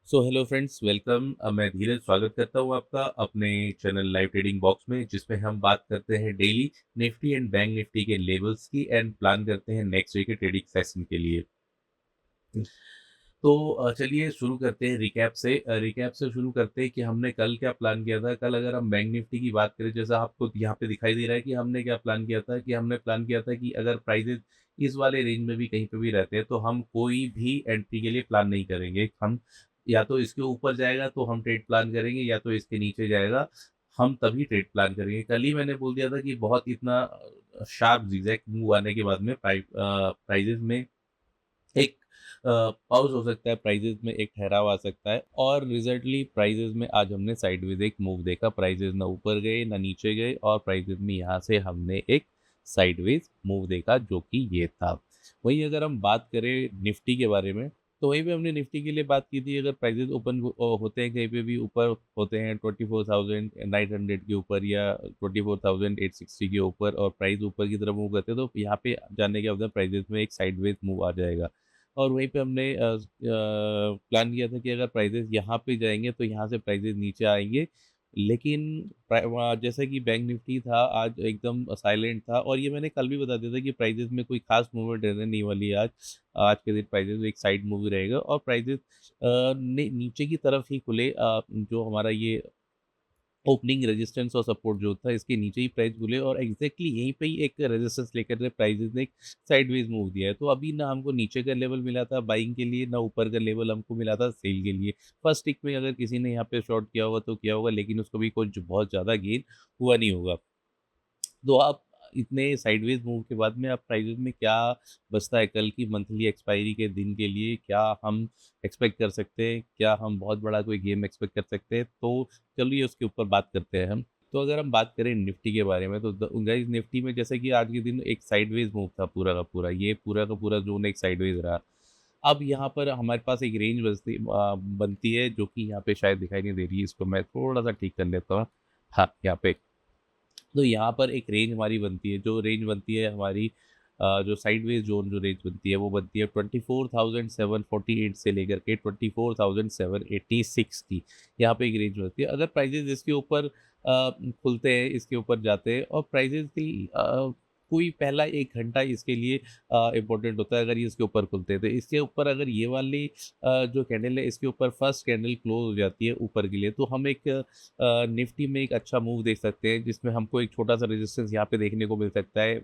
So hello friends, welcome. मैं धीरज स्वागत करता हूँ आपका अपने चैनल लाइव ट्रेडिंग बॉक्स में, जिसमें हम बात करते हैं daily Nifty and bank Nifty के लेवल्स की एंड प्लान करते हैं नेक्स्ट डे के ट्रेडिंग सेशन के लिए। तो चलिए शुरू करते हैं रिकैप से। रिकैप से शुरू करते हैं कि हमने कल क्या प्लान किया था। कल अगर हम बैंक निफ्टी की बात करें, जैसा आपको यहाँ पे दिखाई दे रहा है कि हमने क्या प्लान किया था, कि हमने प्लान किया था कि अगर प्राइजेज इस वाले रेंज में भी कहीं पे भी रहते हैं तो हम कोई भी एंट्री के लिए प्लान नहीं करेंगे। हम या तो इसके ऊपर जाएगा तो हम ट्रेड प्लान करेंगे, या तो इसके नीचे जाएगा हम तभी ट्रेड प्लान करेंगे। कल ही मैंने बोल दिया था कि बहुत इतना शार्प zigzag मूव आने के बाद में प्राइजेज में एक पॉज़ हो सकता है, प्राइजेज़ में एक ठहराव आ सकता है, और रिज़ल्टली प्राइजेज़ में आज हमने साइडवेज़ एक मूव देखा। प्राइजेज़ ना ऊपर गए ना नीचे गए, और प्राइजेज़ में यहाँ से हमने एक साइडवेज़ मूव देखा, जो कि ये था। वहीं अगर हम बात करें निफ्टी के बारे में, तो वहीं पे हमने निफ्टी के लिए बात की थी। अगर प्राइजेज़ ओपन होते हैं कहीं पे भी ऊपर होते हैं 24,900 के ऊपर या 24,860 के ऊपर, और प्राइस ऊपर की तरफ मूव करते हैं, तो यहाँ पे जाने के बाद प्राइजेज़ में एक साइडवेज़ मूव आ जाएगा। और वहीं पे हमने प्लान किया था कि अगर प्राइजेज़ यहाँ पे जाएँगे तो यहाँ से प्राइजेज़ नीचे आएँगे। लेकिन जैसा कि बैंक निफ्टी था आज एकदम साइलेंट था, और ये मैंने कल भी बता दिया था कि प्राइजेज़ में कोई ख़ास मूवमेंट रहने नहीं वाली है आज। आज के दिन प्राइजेज़ एक साइड मूव रहेगा, और प्राइजेज़ ने नीचे की तरफ ही खुले। जो हमारा ये ओपनिंग रेजिस्टेंस और सपोर्ट जो था, इसके नीचे ही प्राइस खुले, और एग्जैक्टली यहीं पे ही एक रेजिस्टेंस लेकर के प्राइसेस ने एक साइडवेज मूव दिया है। तो अभी ना हमको नीचे का लेवल मिला था बाइंग के लिए, ना ऊपर का लेवल हमको मिला था सेल के लिए। फर्स्ट टिक में अगर किसी ने यहाँ पे शॉर्ट किया होगा तो किया होगा, लेकिन उसको भी कुछ बहुत ज़्यादा गेन हुआ नहीं होगा। तो आप इतने साइडवेज मूव के बाद में आप प्राइसेस में क्या बचता है कल की मंथली एक्सपायरी के दिन के लिए, क्या हम एक्सपेक्ट कर सकते हैं, क्या हम बहुत बड़ा कोई गेम एक्सपेक्ट कर सकते हैं? तो चलिए उसके ऊपर बात करते हैं हम। तो अगर हम बात करें निफ्टी के बारे में, तो गाइस निफ्टी में जैसे कि आज के दिन एक साइडवेज मूव था पूरा का पूरा, ये पूरा का पूरा जोन एक साइडवेज रहा। अब यहाँ पर हमारे पास एक रेंज बनती है, जो कि यहाँ पे शायद दिखाई नहीं दे रही है। इसको मैं थोड़ा सा ठीक कर लेता हूँ। हाँ, यहाँ पे तो यहाँ पर एक रेंज हमारी बनती है, जो रेंज बनती है हमारी, जो साइडवेज जोन जो रेंज बनती है वो बनती है 24,748 से लेकर के 24,786 की। यहाँ पे एक रेंज बनती है। अगर प्राइजेज इसके ऊपर खुलते हैं, इसके ऊपर जाते हैं, और प्राइजेज की कोई पहला 1 घंटा इसके लिए इम्पोर्टेंट होता है। अगर ये इसके ऊपर खुलते हैं तो इसके ऊपर अगर ये वाली जो कैंडल है इसके ऊपर फर्स्ट कैंडल क्लोज हो जाती है ऊपर के लिए, तो हम एक निफ्टी में एक अच्छा मूव देख सकते हैं, जिसमें हमको एक छोटा सा रेजिस्टेंस यहाँ पे देखने को मिल सकता है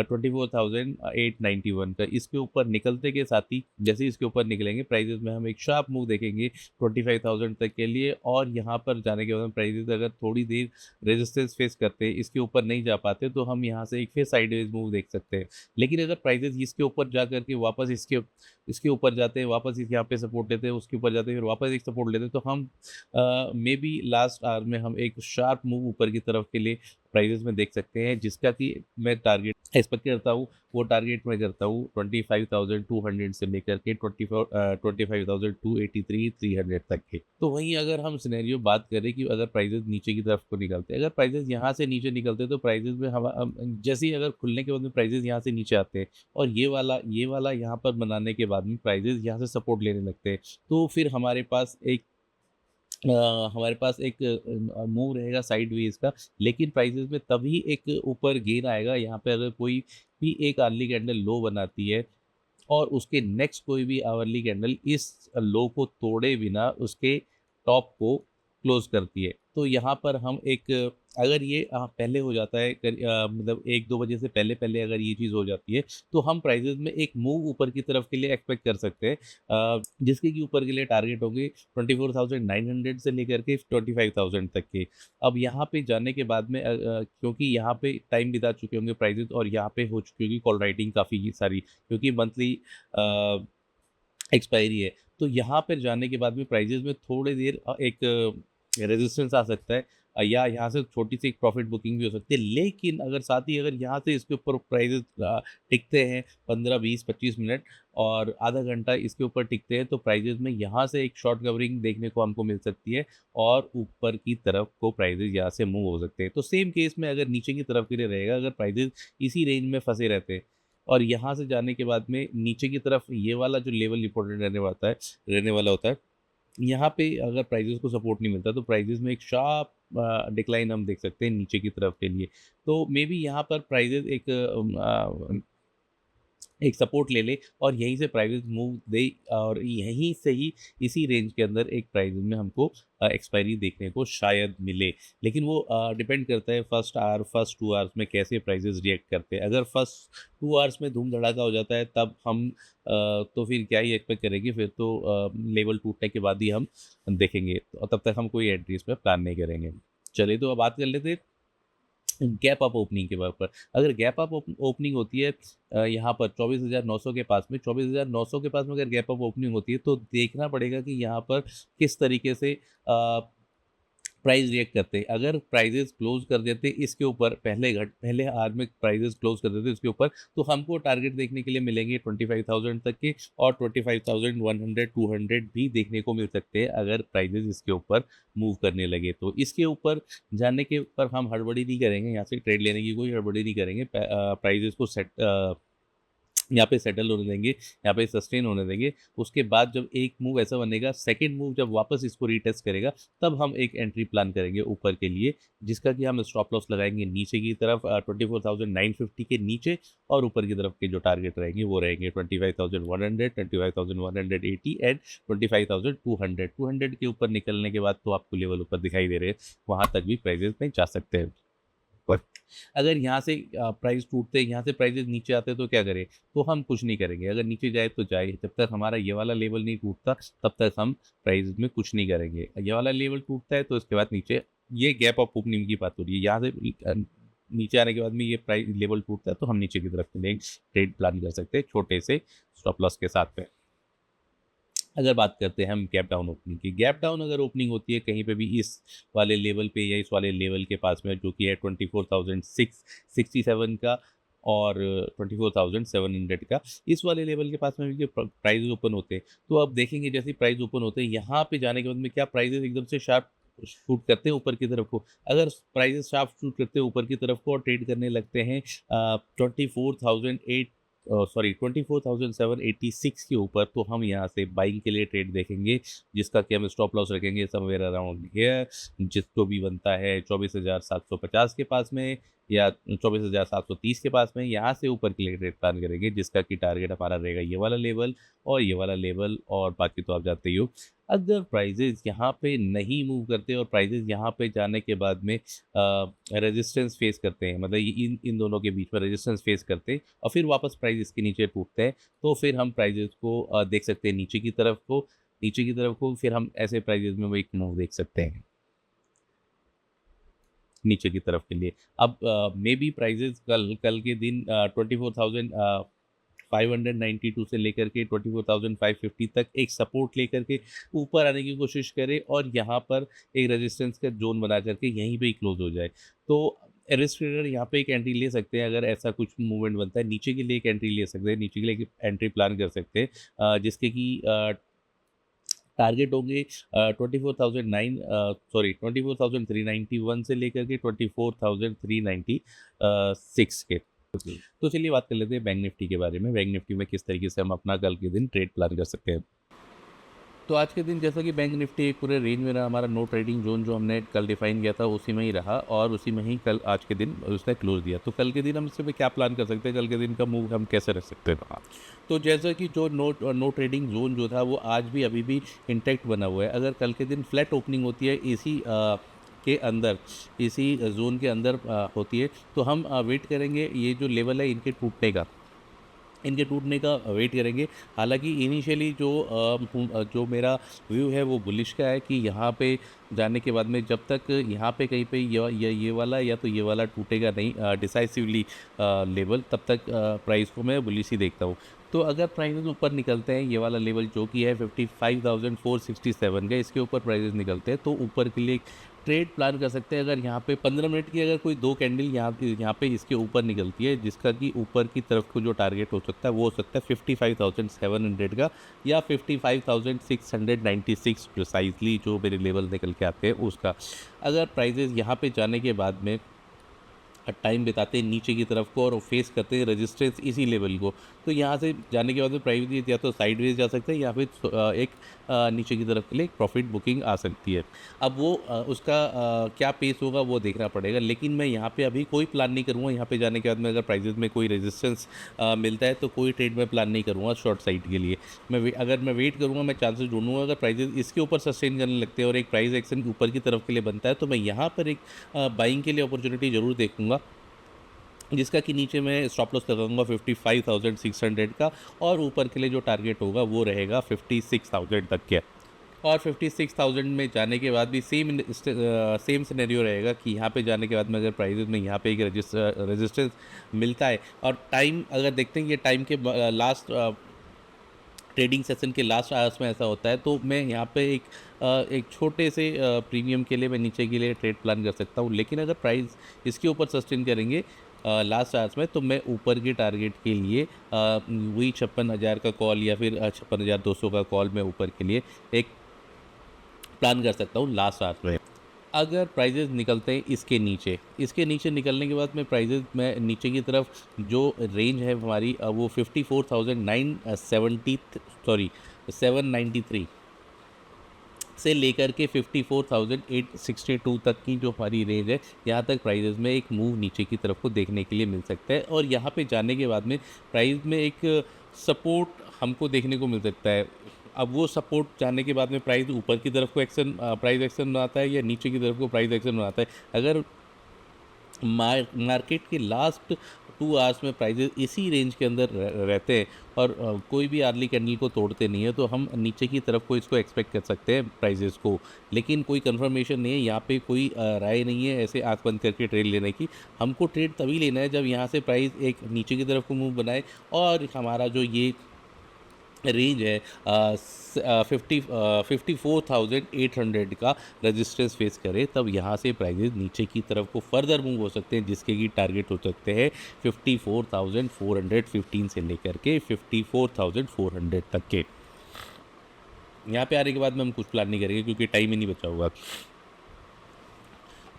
24,891 का। इसके ऊपर निकलते के साथ ही जैसे ही इसके ऊपर निकलेंगे प्राइजेस में हम एक शार्प मूव देखेंगे 25,000 तक के लिए, और यहाँ पर जाने के बाद प्राइजेस अगर थोड़ी देर रेजिस्टेंस फेस करते हैं, इसके ऊपर नहीं जा पाते, तो हम यहाँ से एक फिर साइडवेज मूव देख सकते हैं। लेकिन अगर प्राइजेस इसके ऊपर जा करके वापस इसके ऊपर जाते हैं, वापस इस यहाँ पे सपोर्ट लेते हैं, उसके ऊपर जाते हैं, फिर वापस एक सपोर्ट लेते हैं, तो हम मे बी लास्ट आवर में हम एक शार्प मूव ऊपर की तरफ के लिए प्राइजेस में देख सकते हैं, जिसका कि मैं टारगेट एक्सपेक्ट करता हूँ। वो टारगेट मैं करता हूँ 25,200 से लेकर के 25,283 300 तक के। तो वहीं अगर हम सिनेरियो बात करें कि अगर प्राइजेस नीचे की तरफ को निकलते हैं, अगर प्राइजेस यहाँ से नीचे निकलते हैं, तो प्राइजेस में हम जैसे ही अगर खुलने के बाद में प्राइजेस यहाँ से नीचे आते हैं, और ये वाला यहाँ पर बनाने के बाद में प्राइजेस यहाँ से सपोर्ट लेने लगते हैं, तो फिर हमारे पास एक मूव रहेगा साइडवेज का। लेकिन प्राइसेस में तभी एक ऊपर गेन आएगा यहाँ पे अगर कोई भी एक अर्ली कैंडल लो बनाती है, और उसके नेक्स्ट कोई भी आवरली कैंडल इस लो को तोड़े बिना उसके टॉप को क्लोज करती है। तो यहाँ पर हम एक, अगर ये पहले हो जाता है मतलब 1-2 बजे से पहले पहले अगर ये चीज़ हो जाती है, तो हम प्राइजेज में एक मूव ऊपर की तरफ के लिए एक्सपेक्ट कर सकते हैं, जिसके कि ऊपर के लिए टारगेट होंगे 24,900 से लेकर के 25,000 तक के। अब यहाँ पे जाने के बाद में क्योंकि यहाँ पे टाइम बिता चुके होंगे प्राइजेज, और यहाँ पे हो चुकी होगी कॉल राइटिंग काफ़ी सारी, क्योंकि मंथली एक्सपायरी है। तो यहाँ पर जाने के बाद में प्राइजेज़ में थोड़ी देर एक रेजिस्टेंस आ सकता है, या यहाँ से छोटी-सी एक प्रॉफ़िट बुकिंग भी हो सकती है। लेकिन अगर साथ ही अगर यहाँ से इसके ऊपर प्राइजेज़ टिकते हैं 15, 20, 25 मिनट और आधा घंटा इसके ऊपर टिकते हैं, तो प्राइजेज़ में यहाँ से एक शॉर्ट कवरिंग देखने को हमको मिल सकती है, और ऊपर की तरफ को प्राइजेज़ यहाँ से मूव हो सकते हैं। तो सेम केस में अगर नीचे की तरफ के लिए रहेगा, अगर प्राइजेज़ इसी रेंज में फँसे रहते हैं, और यहाँ से जाने के बाद में नीचे की तरफ ये वाला जो लेवल इम्पोर्टेंट रहने वाला होता है, यहाँ पे अगर प्राइजेज़ को सपोर्ट नहीं मिलता तो प्राइजेज़ में एक शार्प डिक्लाइन हम देख सकते हैं नीचे की तरफ के लिए। तो मे बी यहाँ पर प्राइजेज़ एक सपोर्ट ले ले और यहीं से प्राइस मूव दे और यहीं से ही इसी रेंज के अंदर एक प्राइस में हमको एक्सपायरी देखने को शायद मिले। लेकिन वो डिपेंड करता है फर्स्ट आवर फर्स्ट 2 आवर्स में कैसे प्राइसेस रिएक्ट करते हैं। अगर फर्स्ट 2 आवर्स में धूम धड़ाका हो जाता है तब हम तो फिर क्या ही एक्सपेक्ट करेंगे, फिर तो लेवल टूटने के बाद ही हम देखेंगे और तब तक हम कोई एंट्री इसमें प्लान नहीं करेंगे। चलिए तो अब बात कर लेते हैं गैप अप ओपनिंग के ऊपर। अगर गैप अप ओपनिंग होती है यहाँ पर 24,900 के पास में, 24,900 के पास में अगर गैप अप ओपनिंग होती है तो देखना पड़ेगा कि यहाँ पर किस तरीके से प्राइस रिएक्ट करते हैं। अगर प्राइजेस क्लोज कर देते इसके ऊपर पहले आवर में प्राइजेस क्लोज कर देते इसके ऊपर, तो हमको टारगेट देखने के लिए मिलेंगे 25,000 तक के और 25,100 200 भी देखने को मिल सकते हैं अगर प्राइजेस इसके ऊपर मूव करने लगे। तो इसके ऊपर जाने के ऊपर हम हड़बड़ी नहीं करेंगे, यहाँ से ट्रेड लेने की कोई हड़बड़ी नहीं करेंगे। प्राइजेस को यहाँ पे सेटल होने देंगे, यहाँ पे सस्टेन होने देंगे। उसके बाद जब एक मूव ऐसा बनेगा, सेकंड मूव जब वापस इसको रीटेस्ट करेगा, तब हम एक एंट्री प्लान करेंगे ऊपर के लिए, जिसका कि हम स्टॉप लॉस लगाएंगे नीचे की तरफ 24,950 के नीचे, और ऊपर की तरफ के जो टारगेट रहेंगे वो रहेंगे 25,100, 25,180 एंड 25,200। 200 के ऊपर निकलने के बाद तो आपको लेवल ऊपर दिखाई दे रहे हैं, वहाँ तक भी प्राइजेस में जा सकते हैं। पर अगर यहाँ से प्राइस टूटते, यहाँ से प्राइजेस नीचे आते तो क्या करें? तो हम कुछ नहीं करेंगे। अगर नीचे जाए तो जाए, जब तक हमारा ये वाला लेवल नहीं टूटता तब तक हम प्राइस में कुछ नहीं करेंगे। ये वाला लेवल टूटता है तो इसके बाद नीचे, ये गैप ऑफ ओपनिंग की बात हो रही है, यहाँ से नीचे आने के बाद में ये प्राइस लेवल टूटता है तो हम नीचे की तरफ के लिए ट्रेड प्लान कर सकते हैं छोटे से स्टॉप लॉस के साथ में। अगर बात करते हैं हम गैप डाउन ओपनिंग की, गैप डाउन अगर ओपनिंग होती है कहीं पे भी इस वाले लेवल पे या इस वाले लेवल के पास में, जो कि है 24,667 का और 24,700 का, इस वाले लेवल के पास में भी प्राइस ओपन होते हैं। तो अब देखेंगे जैसे प्राइस ओपन होते हैं यहाँ पे जाने के बाद में क्या प्राइजेस एकदम से शार्प शूट करते हैं ऊपर की तरफ को। अगर प्राइजेस शार्प शूट करते हैं ऊपर की तरफ को और ट्रेड करने लगते हैं 24,786 के ऊपर, तो हम यहाँ से बाइंग के लिए ट्रेड देखेंगे, जिसका कि हम स्टॉप लॉस रखेंगे समवेयर अराउंड हियर, जिसको भी बनता है 24,750 के पास में या 24,730 के पास में। यहाँ से ऊपर के लिए ट्रेड प्लान करेंगे, जिसका कि टारगेट हमारा रहेगा ये वाला लेवल और ये वाला लेवल, और बाकी तो आप जानते ही हो। अगर प्राइजेज यहाँ पे नहीं मूव करते और प्राइजेज यहाँ पे जाने के बाद में रेजिस्टेंस फेस करते हैं, मतलब इन इन दोनों के बीच में रेजिस्टेंस फेस करते हैं और फिर वापस प्राइस इसके नीचे टूटते हैं, तो फिर हम प्राइजेस को देख सकते हैं नीचे की तरफ को, फिर हम ऐसे प्राइजेस में वो एक मूव देख सकते हैं नीचे की तरफ के लिए। अब मे बी प्राइजेस कल कल के दिन 24,592 से लेकर के 24,550 तक एक सपोर्ट लेकर के ऊपर आने की कोशिश करे और यहाँ पर एक रेजिस्टेंस का जोन बना करके यहीं पे ही क्लोज हो जाए, तो रिस्क ट्रेडर यहाँ पे एक एंट्री ले सकते हैं। अगर ऐसा कुछ मूवमेंट बनता है नीचे के लिए एक एंट्री ले सकते हैं, नीचे के लिए एक एंट्री प्लान कर सकते हैं, जिसके कि टारगेट होंगे 24,391 से लेकर के 24,396 के। तो चलिए बात कर लेते हैं बैंक निफ्टी के बारे में। बैंक निफ्टी में किस तरीके से हम अपना कल के दिन ट्रेड प्लान कर सकते हैं। तो आज के दिन जैसा कि बैंक निफ्टी एक पूरे रेंज में रहा, हमारा नो ट्रेडिंग जोन जो हमने कल डिफाइन किया था उसी में ही रहा और उसी में ही कल आज के दिन उसने क्लोज दिया। तो कल के दिन हम इसमें क्या प्लान कर सकते हैं, कल के दिन का मूव हम कैसे रख सकते हैं। तो जैसा कि जो नो ट्रेडिंग जोन जो था वो आज भी अभी भी इंटैक्ट बना हुआ है। अगर कल के दिन फ्लैट ओपनिंग होती है इसी के अंदर, इसी जोन के अंदर होती है, तो हम वेट करेंगे ये जो लेवल है इनके टूटने का वेट करेंगे। हालांकि इनिशियली जो मेरा व्यू है वो बुलिश का है कि यहाँ पे जाने के बाद में जब तक यहाँ पे कहीं पे ये वाला या तो ये वाला टूटेगा नहीं डिसाइसिवली लेवल, तब तक प्राइस को मैं बुलिश ही देखता हूँ। तो अगर प्राइसेस ऊपर निकलते हैं, ये वाला लेवल जो कि है 55,467 का, इसके ऊपर प्राइसेस निकलते हैं तो ऊपर के लिए ट्रेड प्लान कर सकते हैं। अगर यहाँ पे 15 मिनट की अगर कोई दो कैंडल यहाँ पे इसके ऊपर निकलती है, जिसका कि ऊपर की तरफ को जो टारगेट हो सकता है वो हो सकता है 55,700 का या 55,696 प्रिसाइजली, जो मेरे लेवल निकल के आते हैं उसका। अगर प्राइजेस यहाँ पे जाने के बाद में टाइम बिताते हैं नीचे की तरफ को और फेस करते हैं रेजिस्टेंस इसी लेवल को। तो यहाँ से जाने के बाद में प्राइस या तो साइडवेज जा सकता है या फिर एक नीचे की तरफ के लिए एक प्रॉफिट बुकिंग आ सकती है। अब वो उसका क्या पेस होगा वो देखना पड़ेगा, लेकिन मैं यहाँ पे अभी कोई प्लान नहीं करूँगा। यहाँ पे जाने के बाद में अगर प्राइजेज़ में कोई रेजिस्टेंस मिलता है तो कोई ट्रेड में प्लान नहीं करूँगा शॉर्ट साइड के लिए। अगर मैं वेट करूँगा, मैं चांसेस ढूँढूँगा अगर प्राइजेज़ इसके ऊपर सस्टेन करने लगते हैं और एक प्राइस एक्शन ऊपर की तरफ के लिए बनता है तो मैं यहाँ पर एक बाइंग के लिए अपॉर्चुनिटी ज़रूर देखूँगा, जिसका कि नीचे मैं स्टॉप लॉस लगाऊंगा 55,600 का, और ऊपर के लिए जो टारगेट होगा वो रहेगा 56,000 तक के। और 56,000 में जाने के बाद भी सेम सिनेरियो रहेगा कि यहाँ पे जाने के बाद में अगर प्राइजेस में यहाँ पे एक रेजिस्टेंस मिलता है और टाइम अगर देखते हैं ये टाइम के लास्ट ट्रेडिंग सेशन के लास्ट आवर्स में ऐसा होता है, तो मैं यहाँ पे एक छोटे से प्रीमियम के लिए मैं नीचे के लिए ट्रेड प्लान कर सकता हूँ। लेकिन अगर प्राइस इसके ऊपर सस्टेन करेंगे लास्ट आवर्स में, तो मैं ऊपर के टारगेट के लिए वही 56,000 का कॉल या फिर 56,200 का कॉल मैं ऊपर के लिए एक प्लान कर सकता हूँ लास्ट आवर्स में। अगर प्राइजेज़ निकलते हैं इसके नीचे निकलने के बाद में प्राइजेज़ में नीचे की तरफ जो रेंज है हमारी वो 54,970 सॉरी 793 से लेकर के 54,862 तक की जो हमारी रेंज है, यहाँ तक प्राइजेज़ में एक मूव नीचे की तरफ को देखने के लिए मिल सकता है। और यहाँ पे जाने के बाद में प्राइस में एक सपोर्ट हमको देखने को मिल सकता है। अब वो सपोर्ट जाने के बाद में प्राइस ऊपर की तरफ को प्राइस एक्शन बनाता है या नीचे की तरफ को प्राइस एक्शन बनाता है। अगर मार्केट के लास्ट 2 आवर्स में प्राइजेस इसी रेंज के अंदर रहते हैं और कोई भी अर्ली कैंडल को तोड़ते नहीं है, तो हम नीचे की तरफ को इसको एक्सपेक्ट कर सकते हैं प्राइजेस को। लेकिन कोई कंफर्मेशन नहीं है, यहाँ पे कोई राय नहीं है ऐसे आंख बंद करके ट्रेड लेने की। हमको ट्रेड तभी लेना है जब यहाँ से प्राइस एक नीचे की तरफ को मूव बनाए और हमारा जो ये रेंज है 54,800 का रेजिस्टेंस फेस करे, तब यहाँ से प्राइजेज नीचे की तरफ को फर्दर मूव हो सकते हैं, जिसके की टारगेट हो सकते हैं 54,415 से लेकर के 54,400 तक के। यहाँ पे आने के बाद में हम कुछ प्लान नहीं करेंगे क्योंकि टाइम ही नहीं बचा होगा।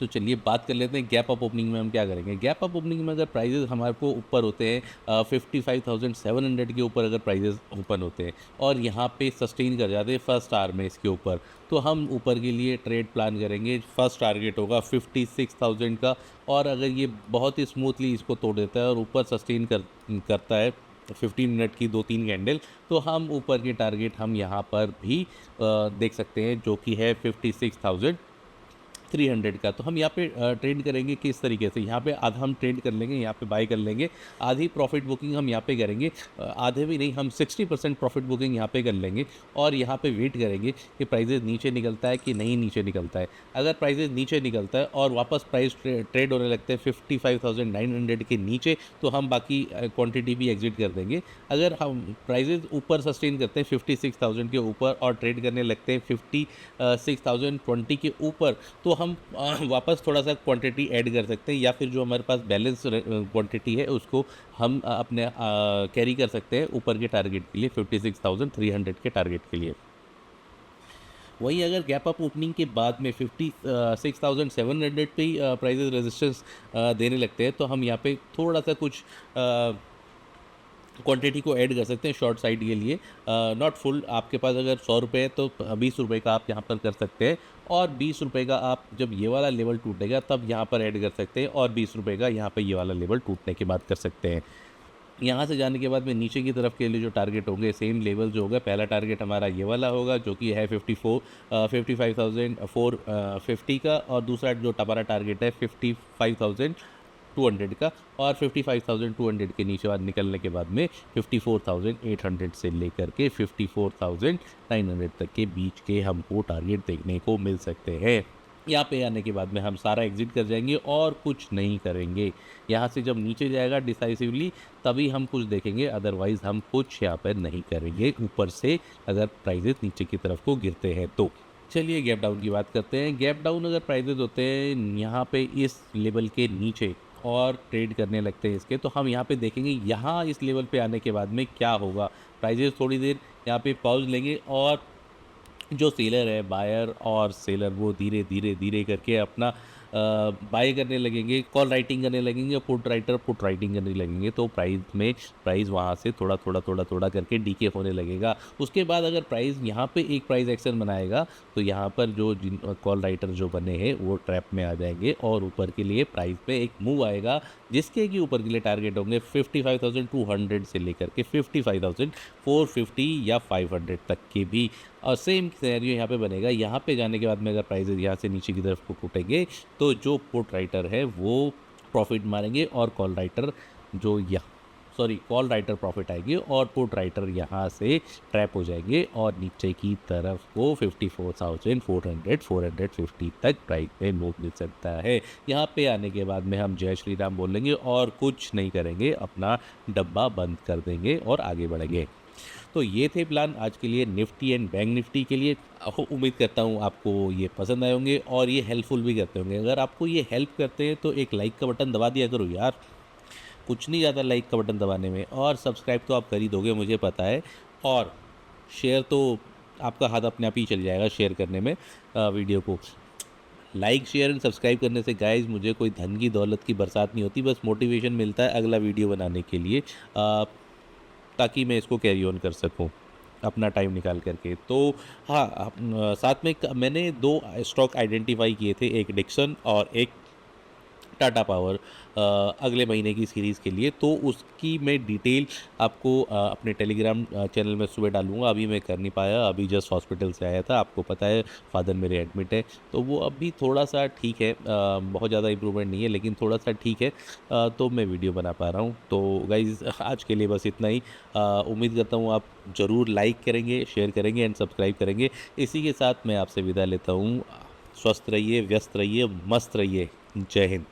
तो चलिए बात कर लेते हैं गैप अप ओपनिंग में हम क्या करेंगे। गैप अप ओपनिंग में अगर प्राइजेस हमारे को ऊपर होते हैं 55,700 के ऊपर अगर प्राइजेस ओपन होते हैं और यहाँ पे सस्टेन कर जाते हैं फर्स्ट आवर में इसके ऊपर, तो हम ऊपर के लिए ट्रेड प्लान करेंगे। फर्स्ट टारगेट होगा 56,000 का, और अगर ये बहुत ही स्मूथली इसको तोड़ देता है और ऊपर सस्टेन करता है 15 मिनट की 2-3 कैंडल, तो हम ऊपर के टारगेट हम यहाँ पर भी देख सकते हैं जो कि है 56,300 का। तो हम यहाँ पे ट्रेड करेंगे किस तरीके से, यहाँ पे आधा हम ट्रेड कर लेंगे, यहाँ पे बाय कर लेंगे, आधी प्रॉफिट बुकिंग हम यहाँ पे करेंगे, आधे भी नहीं, हम 60% प्रॉफिट बुकिंग यहाँ पे कर लेंगे और यहाँ पे वेट करेंगे कि प्राइजेस नीचे निकलता है कि नहीं नीचे निकलता है। अगर प्राइजेस नीचे निकलता है और वापस प्राइस ट्रेड होने लगते हैं 55,900 के नीचे, तो हम बाकी क्वान्टिटी भी एग्जिट कर देंगे। अगर हम प्राइजेस ऊपर सस्टेन करते हैं 56,000 के ऊपर और ट्रेड करने लगते हैं 56,020 के ऊपर, तो हम वापस थोड़ा सा क्वांटिटी ऐड कर सकते हैं, या फिर जो हमारे पास बैलेंस क्वांटिटी है उसको हम अपने कैरी कर सकते हैं ऊपर के टारगेट के लिए 56,300 के टारगेट के लिए। वहीं अगर गैप अप ओपनिंग के बाद में 56,700 पे ही प्राइजेस रेजिस्टेंस देने लगते हैं, तो हम यहाँ पे थोड़ा सा कुछ क्वांटिटी को ऐड कर सकते हैं शॉर्ट साइड के लिए। नॉट फुल, आपके पास अगर 100 रुपये है तो 20 रुपये का आप यहाँ पर कर सकते हैं, और 20 रुपये का आप जब ये वाला लेवल टूटेगा तब यहाँ पर ऐड कर सकते हैं, और 20 रुपये का यहाँ पर ये वाला लेवल टूटने के बाद कर सकते हैं। यहाँ से जाने के बाद में नीचे की तरफ के लिए जो टारगेट होंगे सेम लेवल जो होगा, पहला टारगेट हमारा ये वाला होगा जो कि है 55,450 का, और दूसरा जो हमारा टारगेट है 55,200 का, और 55,200 के नीचे बाद निकलने के बाद में 54,800 से लेकर के 54,900 तक के बीच के हमको टारगेट देखने को मिल सकते हैं। यहाँ पे आने के बाद में हम सारा एग्जिट कर जाएंगे और कुछ नहीं करेंगे। यहाँ से जब नीचे जाएगा डिसाइसिवली तभी हम कुछ देखेंगे, अदरवाइज हम कुछ यहाँ पर नहीं करेंगे ऊपर से अगर प्राइजेस नीचे की तरफ को गिरते हैं तो। चलिए गैप डाउन की बात करते हैं। गैप डाउन अगर प्राइजेस होते हैं यहाँ पे इस लेवल के नीचे और ट्रेड करने लगते हैं इसके, तो हम यहाँ पे देखेंगे यहाँ इस लेवल पे आने के बाद में क्या होगा। प्राइजेस थोड़ी देर यहाँ पे पॉज लेंगे और जो सेलर है, बायर और सेलर, वो धीरे धीरे धीरे करके अपना बाय करने लगेंगे, कॉल राइटिंग करने लगेंगे, पुट राइटर पुट राइटिंग करने लगेंगे, तो प्राइस वहाँ से थोड़ा करके डीके होने लगेगा। उसके बाद अगर प्राइस यहाँ पे एक प्राइस एक्शन बनाएगा तो यहाँ पर जो जिन कॉल राइटर जो बने हैं वो ट्रैप में आ जाएंगे और ऊपर के लिए प्राइस पे एक मूव आएगा, जिसके कि ऊपर के लिए टारगेट होंगे 55,200 से लेकर के 55,450 या 500 तक के भी। और सेम सिनेरियो यहाँ पे बनेगा। यहाँ पे जाने के बाद में अगर प्राइजेस यहाँ से नीचे की तरफ को कूटेंगे तो जो पुट राइटर है वो प्रॉफिट मारेंगे और कॉल राइटर प्रॉफिट आएगी और पुट राइटर यहाँ से ट्रैप हो जाएंगे और नीचे की तरफ को 54,400 450 तक प्राइस में मूव मिल सकता है। यहाँ पे आने के बाद में हम जय श्री राम बोलेंगे और कुछ नहीं करेंगे, अपना डब्बा बंद कर देंगे और आगे बढ़ेंगे। तो ये थे प्लान आज के लिए निफ्टी एंड बैंक निफ्टी के लिए। उम्मीद करता हूँ आपको ये पसंद आए होंगे और ये हेल्पफुल भी करते होंगे। अगर आपको ये हेल्प करते हैं तो एक लाइक का बटन दबा दिया करो यार, कुछ नहीं ज़्यादा लाइक का बटन दबाने में, और सब्सक्राइब तो आप कर ही दोगे मुझे पता है, और शेयर तो आपका हाथ अपने आप ही चल जाएगा शेयर करने में वीडियो को। लाइक शेयर एंड सब्सक्राइब करने से गाइज मुझे कोई धन की दौलत की बरसात नहीं होती, बस मोटिवेशन मिलता है अगला वीडियो बनाने के लिए, ताकि मैं इसको कैरी ऑन कर सकूं अपना टाइम निकाल करके। तो हाँ, साथ में मैंने 2 स्टॉक आइडेंटिफाई किए थे, एक डिक्सन और एक टाटा पावर, अगले महीने की सीरीज़ के लिए। तो उसकी मैं डिटेल आपको अपने टेलीग्राम चैनल में सुबह डालूंगा। अभी मैं कर नहीं पाया, अभी जस्ट हॉस्पिटल से आया था, आपको पता है फादर मेरे एडमिट है, तो वो अभी थोड़ा सा ठीक है, बहुत ज़्यादा इम्प्रूवमेंट नहीं है लेकिन थोड़ा सा ठीक है, तो मैं वीडियो बना पा रहा हूँ। तो गाइज़ आज के लिए बस इतना ही। उम्मीद करता हूँ आप ज़रूर लाइक करेंगे, शेयर करेंगे एंड सब्सक्राइब करेंगे। इसी के साथ मैं आपसे विदा लेता हूँ। स्वस्थ रहिए, व्यस्त रहिए, मस्त रहिए। जय हिंद।